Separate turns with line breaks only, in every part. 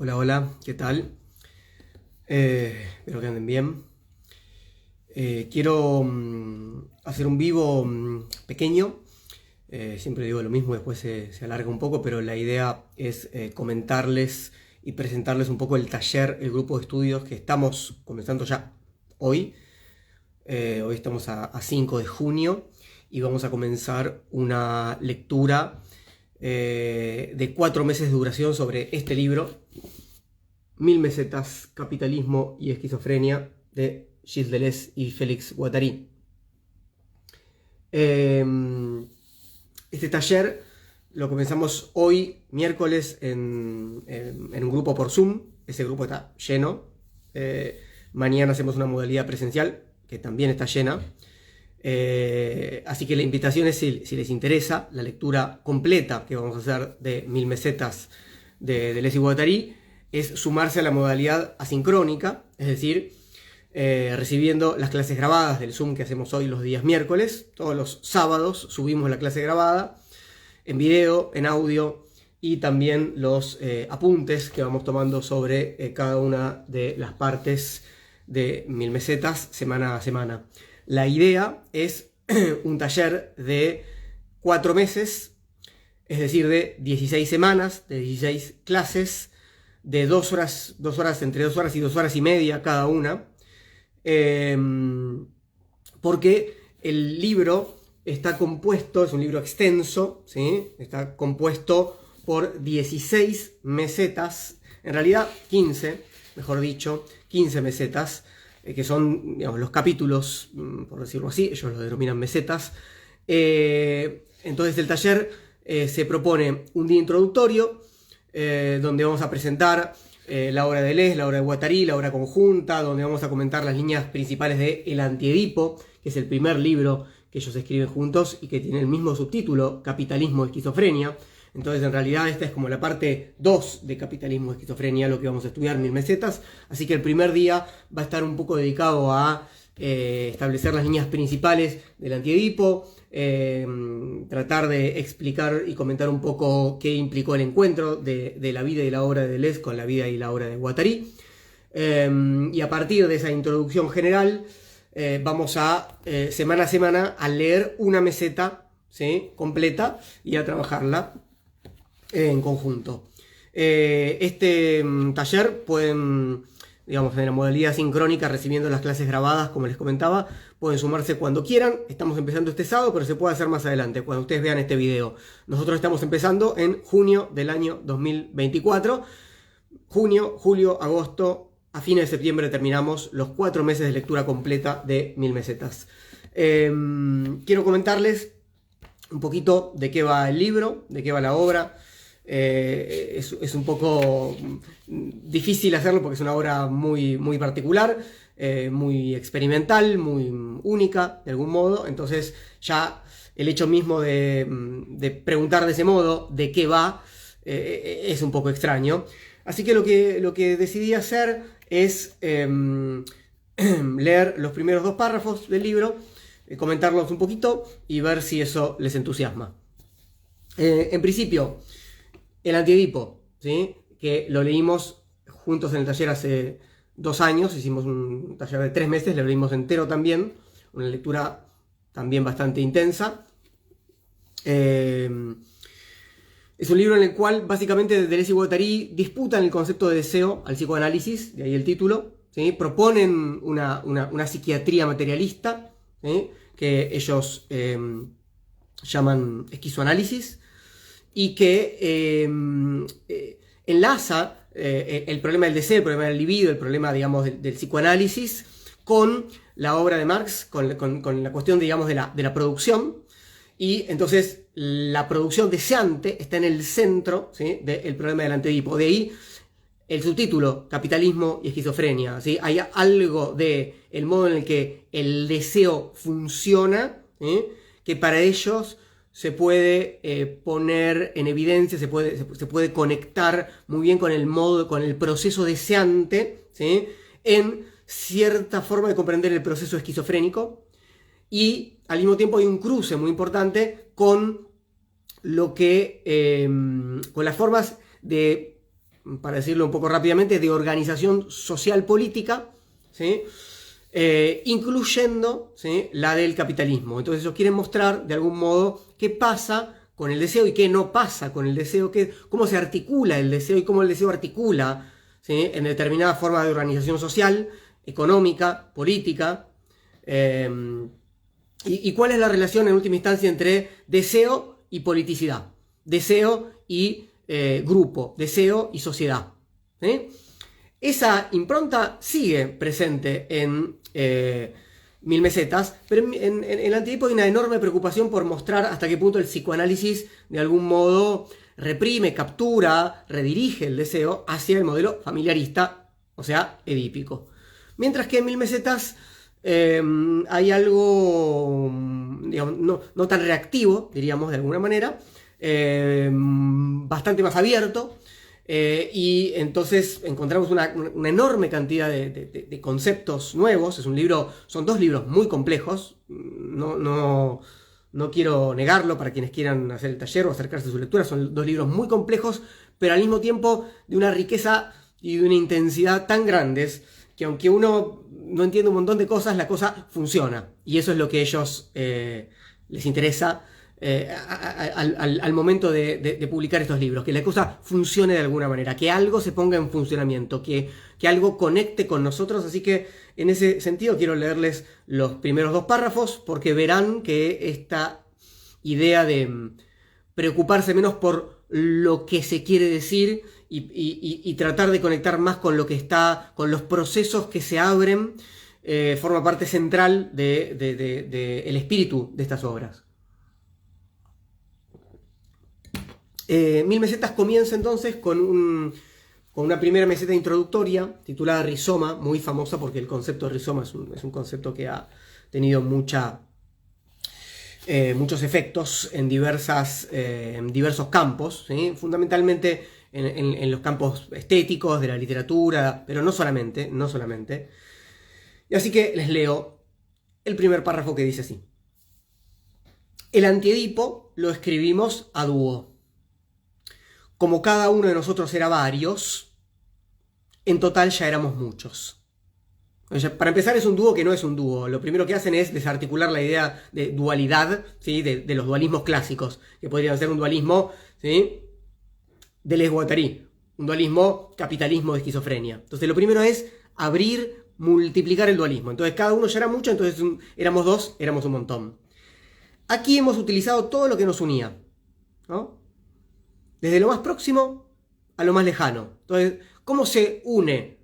Hola, hola, ¿qué tal? Espero que anden bien. Quiero hacer un vivo pequeño. Siempre digo lo mismo, después se alarga un poco, pero la idea es comentarles y presentarles un poco el taller, el grupo de estudios que estamos comenzando ya hoy. Hoy estamos a 5 de junio y vamos a comenzar una lectura de 4 meses de duración sobre este libro, 1000 mesetas, capitalismo y esquizofrenia, de Gilles Deleuze y Félix Guattari. Este taller lo comenzamos hoy, miércoles, en un grupo por Zoom. Ese grupo está lleno. Mañana hacemos una modalidad presencial, que también está llena. Así que la invitación es, si les interesa, la lectura completa que vamos a hacer de 1000 mesetas de Deleuze y Guattari, es sumarse a la modalidad asincrónica, es decir, recibiendo las clases grabadas del Zoom que hacemos hoy los días miércoles. Todos los sábados subimos la clase grabada en video, en audio, y también los apuntes que vamos tomando sobre cada una de las partes de 1000 mesetas semana a semana. La idea es un taller de 4 meses, es decir, de 16 semanas, de 16 clases, de 2 horas, entre 2 horas y 2 horas y media cada una, porque el libro está compuesto, es un libro extenso, ¿sí? Está compuesto por 16 mesetas, en realidad 15, mejor dicho, 15 mesetas, que son, digamos, los capítulos, por decirlo así, ellos lo denominan mesetas. Entonces el taller se propone un día introductorio, donde vamos a presentar la obra de Deleuze, la obra de Guattari, la obra conjunta, donde vamos a comentar las líneas principales de El Antiedipo, que es el primer libro que ellos escriben juntos y que tiene el mismo subtítulo, Capitalismo y Esquizofrenia. Entonces, en realidad, esta es como la parte 2 de Capitalismo y Esquizofrenia, lo que vamos a estudiar, 1000 mesetas. Así que el primer día va a estar un poco dedicado a establecer las líneas principales del Antiedipo, tratar de explicar y comentar un poco qué implicó el encuentro de la vida y la obra de Deleuze con la vida y la obra de Guattari. Y a partir de esa introducción general, vamos a, semana a semana, a leer una meseta, ¿sí?, completa, y a trabajarla en conjunto. Este taller pueden, digamos, en la modalidad sincrónica, recibiendo las clases grabadas, como les comentaba, pueden sumarse cuando quieran. Estamos empezando este sábado, pero se puede hacer más adelante, cuando ustedes vean este video. Nosotros estamos empezando en junio del año 2024. Junio, julio, agosto, a fines de septiembre terminamos los 4 meses de lectura completa de 1000 mesetas. Quiero comentarles un poquito de qué va el libro, de qué va la obra. Es un poco difícil hacerlo porque es una obra muy particular, muy experimental, muy única de algún modo. Entonces ya el hecho mismo de preguntar de ese modo de qué va es un poco extraño. Así que lo que decidí hacer es leer los primeros 2 párrafos del libro, comentarlos un poquito y ver si eso les entusiasma. En principio, El Antiedipo, ¿sí?, que lo leímos juntos en el taller hace 2 años, hicimos un taller de 3 meses, lo leímos entero también, una lectura también bastante intensa. Es un libro en el cual básicamente Deleuze y Guattari disputan el concepto de deseo al psicoanálisis, de ahí el título, ¿sí? Proponen una psiquiatría materialista, ¿sí?, que ellos llaman esquizoanálisis, y que enlaza el problema del deseo, el problema del libido, el problema, digamos, del psicoanálisis con la obra de Marx, con la cuestión, digamos, de la producción. Y entonces la producción deseante está en el centro, ¿sí?, del problema del Antiedipo. De ahí el subtítulo, Capitalismo y Esquizofrenia, ¿sí? Hay algo de el modo en el que el deseo funciona, ¿sí?, que para ellos se puede poner en evidencia, se puede conectar muy bien con el modo, con el proceso deseante, ¿sí?, en cierta forma de comprender el proceso esquizofrénico. Y al mismo tiempo hay un cruce muy importante con lo que con las formas de para decirlo un poco rápidamente, de organización social política, ¿sí? Incluyendo, ¿sí?, la del capitalismo. Entonces ellos quieren mostrar de algún modo qué pasa con el deseo y qué no pasa con el deseo, cómo se articula el deseo y cómo el deseo articula, ¿sí?, en determinada forma de organización social, económica, política, y cuál es la relación en última instancia entre deseo y politicidad, deseo y grupo, deseo y sociedad, ¿sí? Esa impronta sigue presente en Mil Mesetas, pero en el Antiedipo hay una enorme preocupación por mostrar hasta qué punto el psicoanálisis de algún modo reprime, captura, redirige el deseo hacia el modelo familiarista, o sea, edípico. Mientras que en Mil Mesetas hay algo, digamos, no tan reactivo, diríamos de alguna manera, bastante más abierto. Y entonces encontramos una enorme cantidad de conceptos nuevos. Son dos libros muy complejos. No quiero negarlo para quienes quieran hacer el taller o acercarse a su lectura. Son dos libros muy complejos, pero al mismo tiempo de una riqueza y de una intensidad tan grandes que aunque uno no entiende un montón de cosas, la cosa funciona. Y eso es lo que a ellos les interesa al momento de publicar estos libros, que la cosa funcione de alguna manera, que algo se ponga en funcionamiento, que algo conecte con nosotros. Así que en ese sentido quiero leerles los primeros dos párrafos, porque verán que esta idea de preocuparse menos por lo que se quiere decir y tratar de conectar más con lo que está, con los procesos que se abren, forma parte central del espíritu de estas obras. Mil Mesetas comienza entonces con una primera meseta introductoria titulada Rizoma, muy famosa porque el concepto de rizoma es un concepto que ha tenido muchos efectos en diversos campos, ¿sí? Fundamentalmente en los campos estéticos, de la literatura, pero no solamente. Y así que les leo el primer párrafo, que dice así: el Antiedipo lo escribimos a dúo. Como cada uno de nosotros era varios, en total ya éramos muchos. Para empezar, es un dúo que no es un dúo. Lo primero que hacen es desarticular la idea de dualidad, ¿sí?, de los dualismos clásicos, que podrían ser un dualismo, ¿sí?, de Deleuze-Guattari, un dualismo capitalismo de esquizofrenia. Entonces lo primero es multiplicar el dualismo. Entonces cada uno ya era mucho, entonces éramos dos, éramos un montón. Aquí hemos utilizado todo lo que nos unía, ¿no? Desde lo más próximo a lo más lejano. Entonces, ¿cómo se une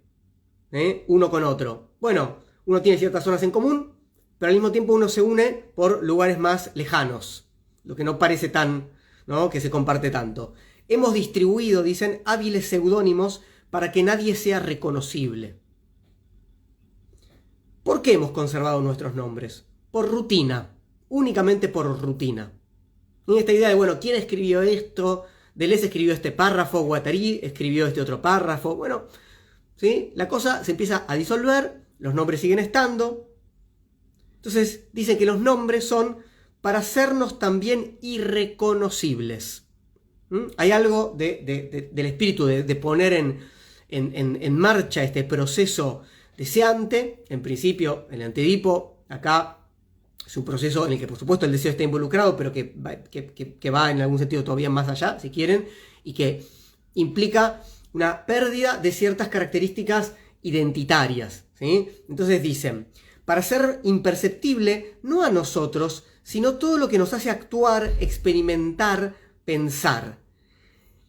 uno con otro? Bueno, uno tiene ciertas zonas en común, pero al mismo tiempo uno se une por lugares más lejanos, lo que no parece tan, ¿no?, que se comparte tanto. Hemos distribuido, dicen, hábiles seudónimos para que nadie sea reconocible. ¿Por qué hemos conservado nuestros nombres? Por rutina, únicamente por rutina. Y esta idea de, bueno, ¿quién escribió esto? Deleuze escribió este párrafo, Guattari escribió este otro párrafo. Bueno, ¿sí?, la cosa se empieza a disolver, los nombres siguen estando. Entonces dicen que los nombres son para hacernos también irreconocibles. Hay algo del espíritu de poner en marcha este proceso deseante. En principio, el Antiedipo, acá es un proceso en el que por supuesto el deseo está involucrado, pero que va en algún sentido todavía más allá, si quieren, y que implica una pérdida de ciertas características identitarias, ¿sí? Entonces dicen, para ser imperceptible no a nosotros, sino todo lo que nos hace actuar, experimentar, pensar.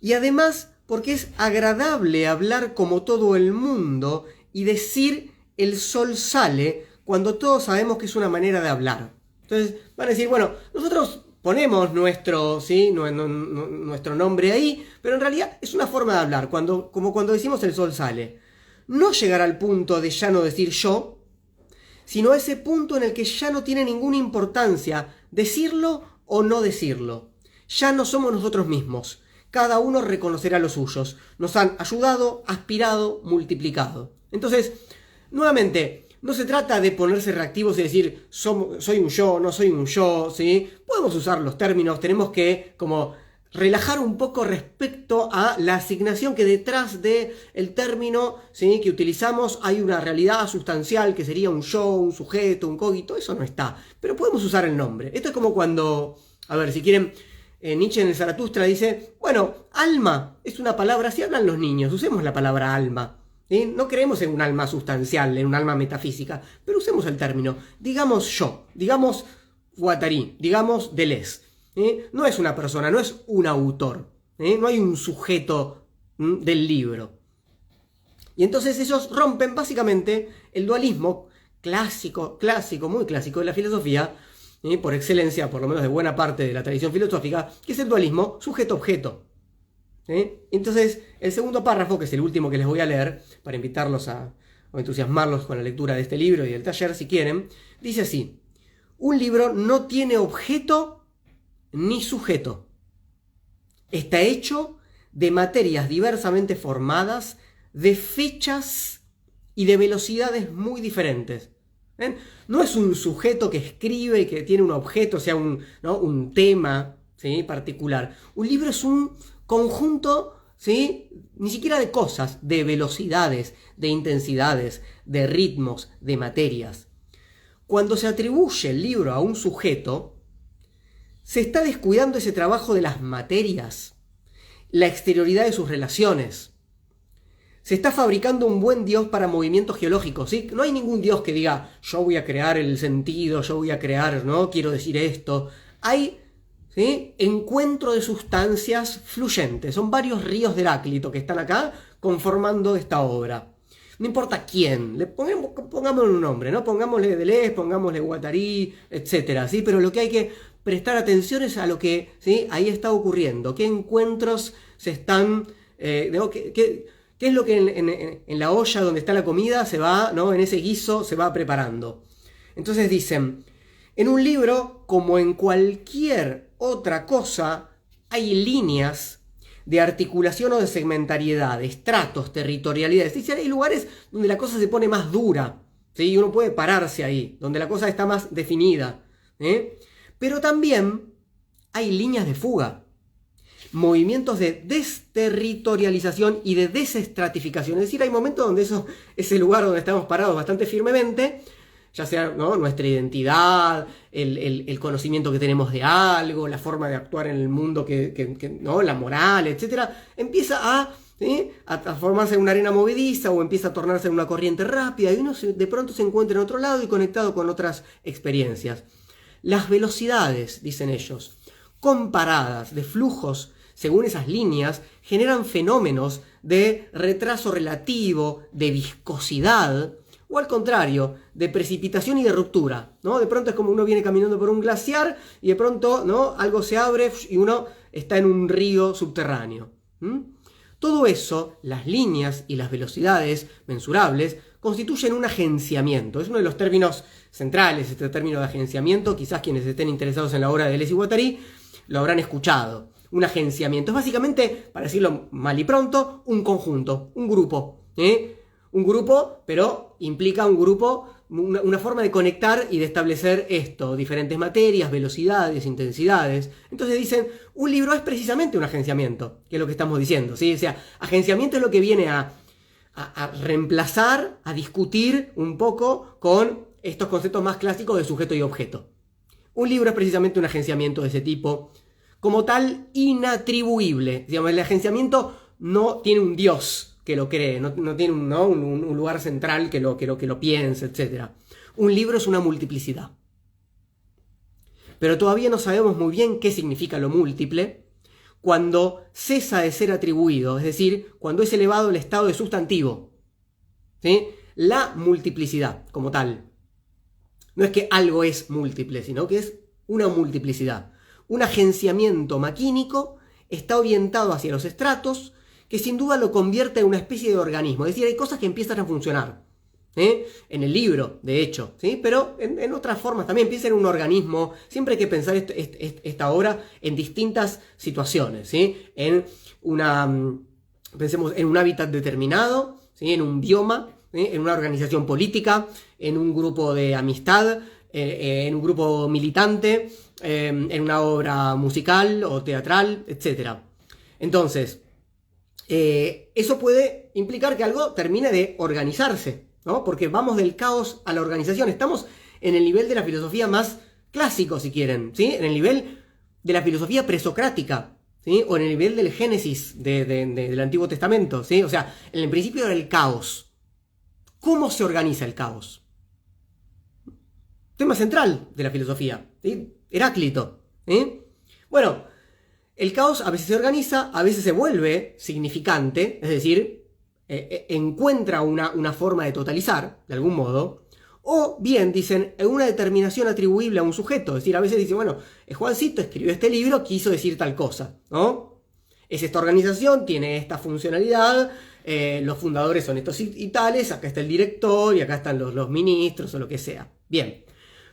Y además porque es agradable hablar como todo el mundo y decir el sol sale, cuando todos sabemos que es una manera de hablar. Entonces van a decir, bueno, nosotros ponemos nuestro nombre ahí, pero en realidad es una forma de hablar, como cuando decimos el sol sale. No llegar al punto de ya no decir yo, sino a ese punto en el que ya no tiene ninguna importancia decirlo o no decirlo. Ya no somos nosotros mismos. Cada uno reconocerá los suyos. Nos han ayudado, aspirado, multiplicado. Entonces, nuevamente, no se trata de ponerse reactivos y decir soy un yo, no soy un yo, ¿sí? Podemos usar los términos, tenemos que como relajar un poco respecto a la asignación que detrás del término, ¿sí?, que utilizamos hay una realidad sustancial que sería un yo, un sujeto, un cogito. Eso no está, pero podemos usar el nombre. Esto es como cuando, a ver, si quieren, Nietzsche en el Zaratustra dice, bueno, alma es una palabra, si hablan los niños, usemos la palabra alma. ¿Sí? No creemos en un alma sustancial, en un alma metafísica, pero usemos el término. Digamos yo, digamos Guattari, digamos Deleuze. No es una persona, no es un autor, no hay un sujeto del libro. Y entonces ellos rompen básicamente el dualismo clásico, muy clásico de la filosofía, por excelencia, por lo menos de buena parte de la tradición filosófica, que es el dualismo sujeto-objeto. Entonces, el segundo párrafo, que es el último que les voy a leer, para invitarlos o entusiasmarlos con la lectura de este libro y del taller, si quieren, dice así: un libro no tiene objeto ni sujeto. Está hecho de materias diversamente formadas, de fechas y de velocidades muy diferentes. ¿Ven? No es un sujeto que escribe y que tiene un objeto, o sea, un tema, ¿sí?, particular. Un libro es un conjunto, ¿sí?, ni siquiera de cosas, de velocidades, de intensidades, de ritmos, de materias. Cuando se atribuye el libro a un sujeto, se está descuidando ese trabajo de las materias, la exterioridad de sus relaciones. Se está fabricando un buen Dios para movimientos geológicos, ¿sí? No hay ningún Dios que diga, yo voy a crear el sentido, yo voy a crear, ¿no?, quiero decir esto. Hay, ¿sí?, encuentro de sustancias fluyentes. Son varios ríos de Heráclito que están acá conformando esta obra. No importa quién, pongámosle un nombre, ¿no? Pongámosle Deleuze, pongámosle Guattari, etc., ¿sí? Pero lo que hay que prestar atención es a lo que, ¿sí?, ahí está ocurriendo. ¿Qué encuentros se están... ¿Qué es lo que en la olla donde está la comida se va, ¿no?, en ese guiso se va preparando? Entonces dicen, en un libro, como en cualquier otra cosa, hay líneas de articulación o de segmentariedad, de estratos, territorialidades. Dice, hay lugares donde la cosa se pone más dura, ¿sí?, y uno puede pararse ahí, donde la cosa está más definida. Pero también hay líneas de fuga, movimientos de desterritorialización y de desestratificación. Es decir, hay momentos donde ese lugar donde estamos parados bastante firmemente, ya sea, ¿no?, nuestra identidad, el conocimiento que tenemos de algo, la forma de actuar en el mundo, ¿no?, la moral, etc., empieza a formarse en una arena movediza o empieza a tornarse en una corriente rápida y uno de pronto se encuentra en otro lado y conectado con otras experiencias. Las velocidades, dicen ellos, comparadas de flujos según esas líneas, generan fenómenos de retraso relativo, de viscosidad, o al contrario, de precipitación y de ruptura, ¿no? De pronto es como uno viene caminando por un glaciar y de pronto, ¿no?, algo se abre y uno está en un río subterráneo. Todo eso, las líneas y las velocidades mensurables, constituyen un agenciamiento. Es uno de los términos centrales, este término de agenciamiento. Quizás quienes estén interesados en la obra de Deleuze y Guattari lo habrán escuchado. Un agenciamiento es básicamente, para decirlo mal y pronto, un conjunto, un grupo. Un grupo, pero implica un grupo, una forma de conectar y de establecer esto, diferentes materias, velocidades, intensidades. Entonces dicen, un libro es precisamente un agenciamiento, que es lo que estamos diciendo, ¿sí? O sea, agenciamiento es lo que viene a reemplazar, a discutir un poco con estos conceptos más clásicos de sujeto y objeto. Un libro es precisamente un agenciamiento de ese tipo, como tal, inatribuible. Digamos, el agenciamiento no tiene un Dios que lo cree, no tiene un lugar central que lo piense, etc. Un libro es una multiplicidad. Pero todavía no sabemos muy bien qué significa lo múltiple cuando cesa de ser atribuido, es decir, cuando es elevado al estado de sustantivo. ¿Sí? La multiplicidad, como tal. No es que algo es múltiple, sino que es una multiplicidad. Un agenciamiento maquínico está orientado hacia los estratos, que sin duda lo convierte en una especie de organismo. Es decir, hay cosas que empiezan a funcionar. En el libro, de hecho, ¿sí? Pero en otras formas también. Piensa en un organismo. Siempre hay que pensar esta obra en distintas situaciones, ¿sí? Pensemos en un hábitat determinado, ¿sí?, en un bioma, ¿sí?, en una organización política, en un grupo de amistad, en un grupo militante, en una obra musical o teatral, etc. Entonces, eso puede implicar que algo termine de organizarse, ¿no? Porque vamos del caos a la organización. Estamos en el nivel de la filosofía más clásico, si quieren, ¿sí? En el nivel de la filosofía presocrática, ¿sí? O en el nivel del Génesis del Antiguo Testamento, ¿sí? O sea, en el principio del caos. ¿Cómo se organiza el caos? Tema central de la filosofía, ¿sí? Heráclito, ¿sí? Bueno, el caos a veces se organiza, a veces se vuelve significante, es decir, encuentra una forma de totalizar, de algún modo, o bien, dicen, una determinación atribuible a un sujeto, es decir, a veces dicen, bueno, Juancito escribió este libro, quiso decir tal cosa, ¿no? Es esta organización, tiene esta funcionalidad, los fundadores son estos y tales, acá está el director y acá están los ministros o lo que sea. Bien,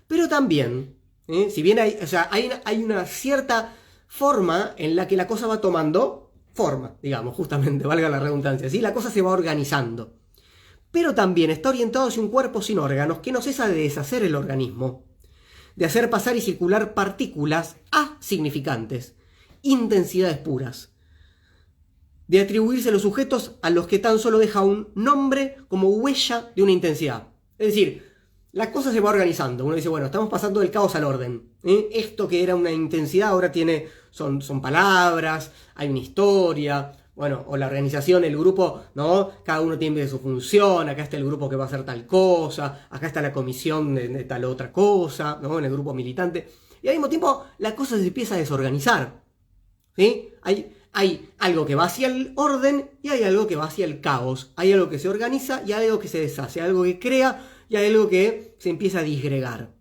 pero también, si bien hay una cierta forma en la que la cosa va tomando forma, digamos, justamente, valga la redundancia, ¿sí? La cosa se va organizando. Pero también está orientado hacia un cuerpo sin órganos que no cesa de deshacer el organismo, de hacer pasar y circular partículas asignificantes, intensidades puras, de atribuirse los sujetos a los que tan solo deja un nombre como huella de una intensidad. Es decir, la cosa se va organizando. Uno dice, bueno, estamos pasando del caos al orden. Esto que era una intensidad ahora son palabras, hay una historia, bueno, o la organización, el grupo, ¿no? Cada uno tiene su función, acá está el grupo que va a hacer tal cosa, acá está la comisión de tal otra cosa, ¿no? En el grupo militante. Y al mismo tiempo la cosa se empieza a desorganizar, ¿sí? Hay algo que va hacia el orden y hay algo que va hacia el caos. Hay algo que se organiza y hay algo que se deshace, hay algo que crea y hay algo que se empieza a disgregar.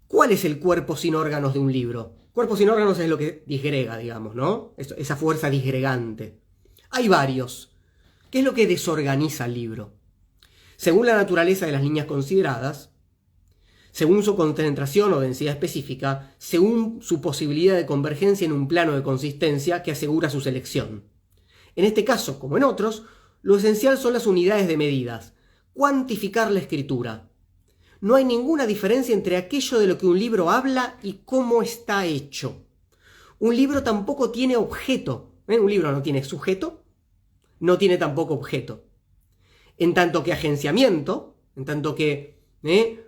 ¿Cuál es el cuerpo sin órganos de un libro? Cuerpo sin órganos es lo que disgrega, digamos, ¿no? Esa fuerza disgregante. Hay varios. ¿Qué es lo que desorganiza el libro? Según la naturaleza de las líneas consideradas, según su concentración o densidad específica, según su posibilidad de convergencia en un plano de consistencia que asegura su selección. En este caso, como en otros, lo esencial son las unidades de medidas, cuantificar la escritura. No hay ninguna diferencia entre aquello de lo que un libro habla y cómo está hecho. Un libro tampoco tiene objeto. Un libro no tiene sujeto, no tiene tampoco objeto. En tanto que agenciamiento, en tanto que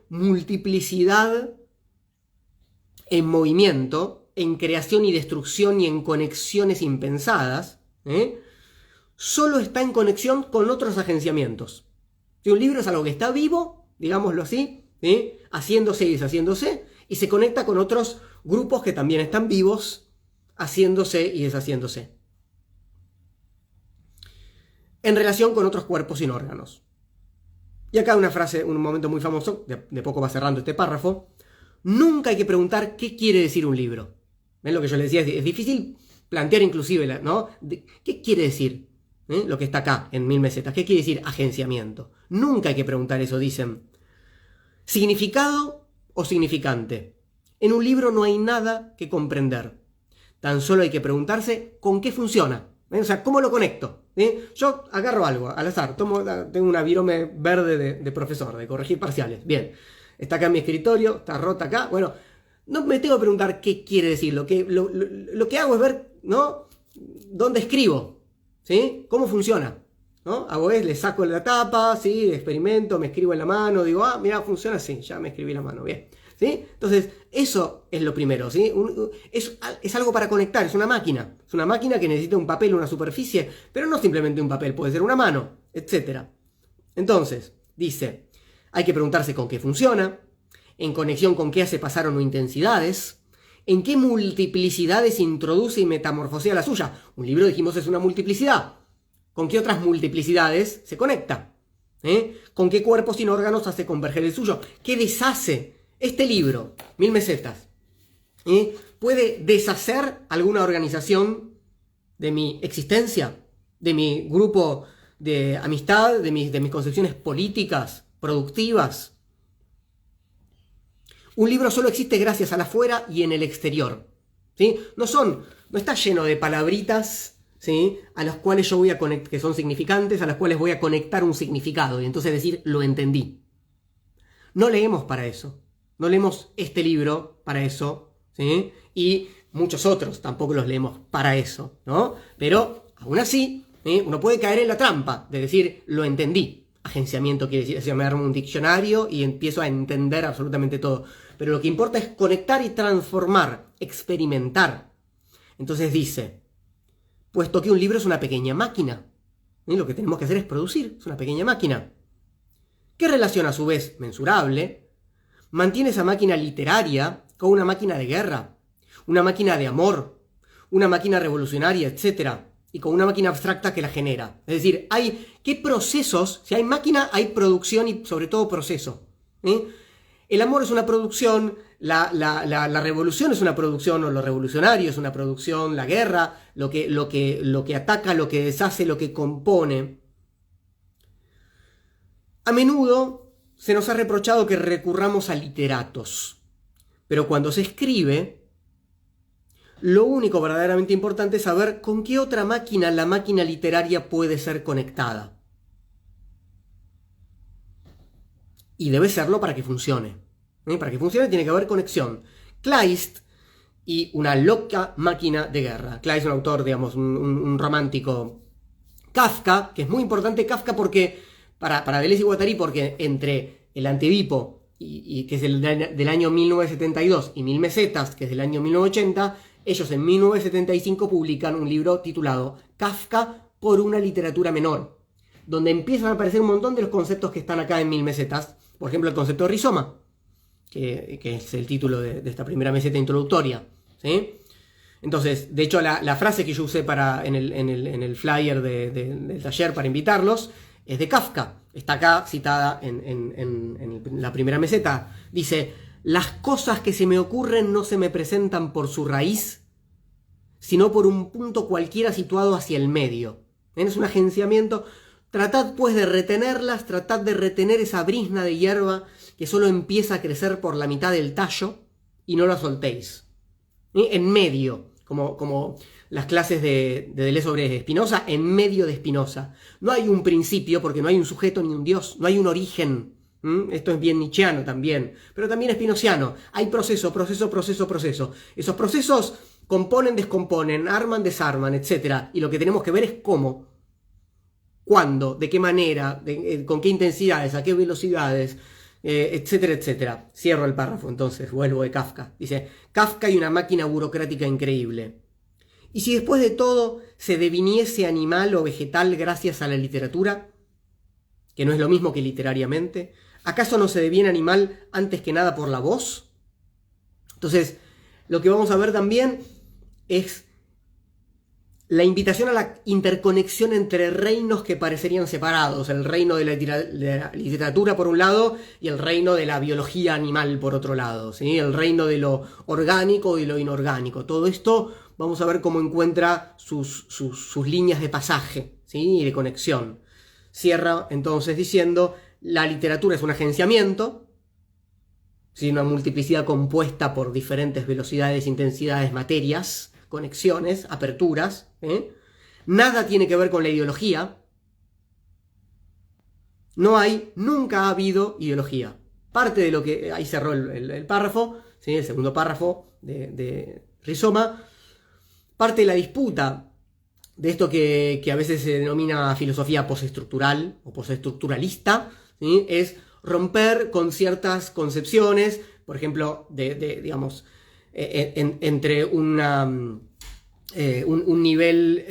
multiplicidad en movimiento, en creación y destrucción y en conexiones impensadas, solo está en conexión con otros agenciamientos. Si un libro es algo que está vivo, digámoslo así, haciéndose y deshaciéndose, y se conecta con otros grupos que también están vivos, haciéndose y deshaciéndose. En relación con otros cuerpos sin órganos. Y acá una frase, un momento muy famoso, de poco va cerrando este párrafo. Nunca hay que preguntar qué quiere decir un libro. ¿Ven lo que yo les decía? Es difícil plantear inclusive, ¿no? ¿Qué quiere decir lo que está acá en 1000 mesetas? ¿Qué quiere decir agenciamiento? Nunca hay que preguntar eso, dicen. ¿Significado o significante? En un libro no hay nada que comprender. Tan solo hay que preguntarse con qué funciona. O sea, ¿cómo lo conecto? Yo agarro algo al azar, tengo una virome verde de profesor, de corregir parciales. Bien, está acá en mi escritorio, está rota acá. Bueno, no me tengo que preguntar qué quiere decir. Lo que hago es ver, ¿no? ¿Dónde escribo? ¿Sí? ¿Cómo funciona? ¿No? Hago le saco la tapa, ¿sí? Experimento, me escribo en la mano, digo, mira, funciona así, ya me escribí en la mano, bien. ¿Sí? Entonces, eso es lo primero, ¿sí? Es algo para conectar, es una máquina. Es una máquina que necesita un papel, una superficie, pero no simplemente un papel, puede ser una mano, etc. Entonces, dice, hay que preguntarse con qué funciona, en conexión con qué hace pasar o no intensidades, en qué multiplicidades introduce y metamorfosea la suya. Un libro, dijimos, es una multiplicidad. ¿Con qué otras multiplicidades se conecta? ¿Con qué cuerpos sin órganos hace converger el suyo? ¿Qué deshace? Este libro, 1000 mesetas, ¿puede deshacer alguna organización de mi existencia? ¿De mi grupo de amistad? ¿De mis concepciones políticas, productivas? Un libro solo existe gracias al afuera y en el exterior. ¿Sí? No está lleno de palabritas, ¿sí? A las cuales yo voy a conectar, que son significantes, a las cuales voy a conectar un significado y entonces decir, lo entendí. No leemos para eso. No leemos este libro para eso, ¿sí? Y muchos otros tampoco los leemos para eso, ¿no? Pero aún así, uno puede caer en la trampa de decir, lo entendí. Agenciamiento quiere decir, me armo un diccionario y empiezo a entender absolutamente todo. Pero lo que importa es conectar y transformar, experimentar. Entonces dice, puesto que un libro es una pequeña máquina, lo que tenemos que hacer es producir, es una pequeña máquina. ¿Qué relación a su vez mensurable mantiene esa máquina literaria con una máquina de guerra, una máquina de amor, una máquina revolucionaria, etcétera, y con una máquina abstracta que la genera? Es decir, ¿qué procesos? Si hay máquina, hay producción y sobre todo proceso. El amor es una producción, la revolución es una producción, o lo revolucionario es una producción, la guerra, lo que ataca, lo que deshace, lo que compone. A menudo se nos ha reprochado que recurramos a literatos, pero cuando se escribe, lo único verdaderamente importante es saber con qué otra máquina la máquina literaria puede ser conectada. Y debe serlo para que funcione. Para que funcione tiene que haber conexión. Kleist y una loca máquina de guerra. Kleist es un autor, digamos, un romántico. Kafka, que es muy importante Kafka porque, para Deleuze y Guattari, porque entre el Antedipo, que es del año 1972, y Mil Mesetas, que es del año 1980, ellos en 1975 publican un libro titulado Kafka por una literatura menor, donde empiezan a aparecer un montón de los conceptos que están acá en Mil Mesetas. Por ejemplo, el concepto de rizoma, que es el título de esta primera meseta introductoria, ¿sí? Entonces, de hecho, la frase que yo usé en el flyer del taller para invitarlos es de Kafka. Está acá citada en la primera meseta. Dice, las cosas que se me ocurren no se me presentan por su raíz, sino por un punto cualquiera situado hacia el medio. Es un agenciamiento. Tratad pues de retenerlas, tratad de retener esa brizna de hierba que solo empieza a crecer por la mitad del tallo y no la soltéis. En medio, como las clases de Deleuze sobre Spinoza, en medio de Spinoza. No hay un principio porque no hay un sujeto ni un Dios, no hay un origen. Esto es bien nietzscheano también, pero también espinociano. Hay proceso. Esos procesos componen, descomponen, arman, desarman, etc. Y lo que tenemos que ver es cómo. ¿Cuándo? ¿De qué manera? ¿Con qué intensidades? ¿A qué velocidades? Etcétera, etcétera. Cierro el párrafo, entonces, vuelvo de Kafka. Dice, Kafka y una máquina burocrática increíble. ¿Y si después de todo se deviniese animal o vegetal gracias a la literatura? Que no es lo mismo que literariamente. ¿Acaso no se deviene animal antes que nada por la voz? Entonces, lo que vamos a ver también es la invitación a la interconexión entre reinos que parecerían separados, el reino de la literatura por un lado y el reino de la biología animal por otro lado, ¿sí? El reino de lo orgánico y lo inorgánico. Todo esto vamos a ver cómo encuentra sus líneas de pasaje, ¿sí? Y de conexión. Cierra entonces diciendo, la literatura es un agenciamiento, ¿sí? Una multiplicidad compuesta por diferentes velocidades, intensidades, materias, conexiones, aperturas. Nada tiene que ver con la ideología. Nunca ha habido ideología. Parte de lo que, ahí cerró el párrafo, ¿sí? El segundo párrafo de Rizoma, parte de la disputa de esto que a veces se denomina filosofía postestructural o postestructuralista, ¿sí? Es romper con ciertas concepciones, por ejemplo, digamos, entre un nivel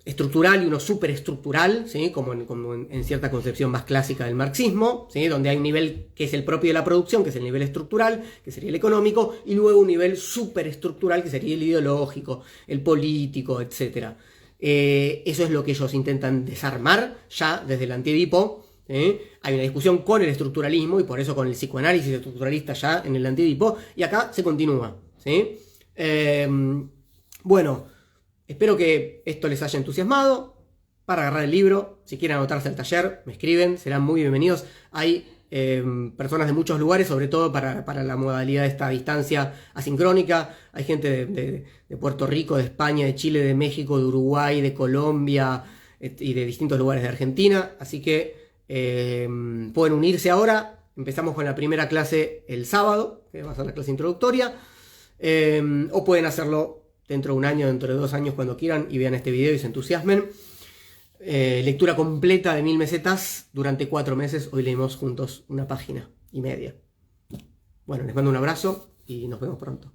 estructural y uno superestructural, ¿sí? como en cierta concepción más clásica del marxismo, ¿sí? Donde hay un nivel que es el propio de la producción, que es el nivel estructural, que sería el económico, y luego un nivel superestructural, que sería el ideológico, el político, etc. Eso es lo que ellos intentan desarmar ya desde el Antedipo. Hay una discusión con el estructuralismo y por eso con el psicoanálisis estructuralista ya en el Antedipo, y acá se continúa, ¿sí? Bueno, espero que esto les haya entusiasmado para agarrar el libro. Si quieren anotarse al taller, me escriben, serán muy bienvenidos. Hay personas de muchos lugares, sobre todo para la modalidad de esta distancia asincrónica. Hay gente de Puerto Rico, de España, de Chile, de México, de Uruguay, de Colombia y de distintos lugares de Argentina. Así que pueden unirse ahora Empezamos con la primera clase el sábado, que va a ser la clase introductoria, o pueden hacerlo dentro de un año, dentro de 2 años, cuando quieran, y vean este video y se entusiasmen. Lectura completa de 1000 mesetas durante 4 meses. Hoy leímos juntos 1,5 páginas. Bueno, les mando un abrazo y nos vemos pronto.